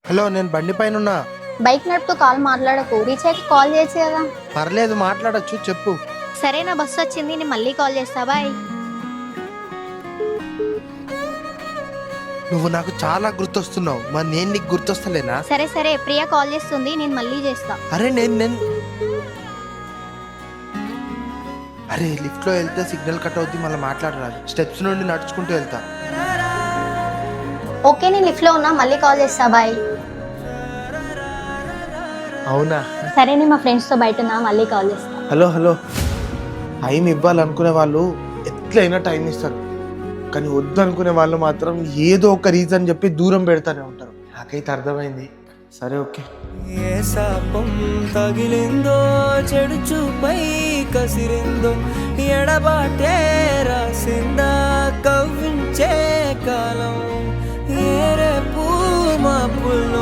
Hello, నేను బండి పైన ఉన్నా. బైక్ నడుపుతూ కాల్ మాట్లాడకు, రీచ్ అయ్యి కాల్ చేయొచ్చు కదా. పర్లేదు, మాట్లాడొచ్చు, చెప్పు. సరే, నా బస్సు వచ్చింది, నేను మళ్ళీ కాల్ చేస్తా. బాయ్. నువ్వు నాకు చాలా గుర్తొస్తున్నావు, మరి నేను నీకు గుర్తొస్తలేనా? సరే సరే, ప్రియా కాల్ చేస్తుంది, నేను మళ్ళీ చేస్తా. అరే నేను అరే లిఫ్ట్ లో వెళ్తే సిగ్నల్ కట్ అవుద్ది, మళ్ళీ మాట్లాడరాదు. స్టెప్స్ నుండి నడుచుకుంటూ వెళ్తా. ఓకే, నేను లిఫ్ట్ లో ఉన్నా, మళ్ళీ కాల్ చేస్తా. బాయ్. అవునా? సరే, నేను మా ఫ్రెండ్స్ తో బయట ఉన్నా, మళ్ళీ కాల్ చేస్తా. హలో హలో, టైం ఇవ్వాలనుకునే వాళ్ళు ఎట్లయినా టైం ఇస్తారు, కానీ వద్దు అనుకునే వాళ్ళు మాత్రం ఏదో ఒక రీజన్ చెప్పి దూరం పెడతానే ఉంటారు. నాకైతే అర్థమైంది. సరే, ఓకే. ఏ శాపం తగిలిందో, చెడు చూపై కసిరిందో, ఎడబాటే రాసిందా కవ్వించే కాలం. ఏ రేపు మాపుల్లో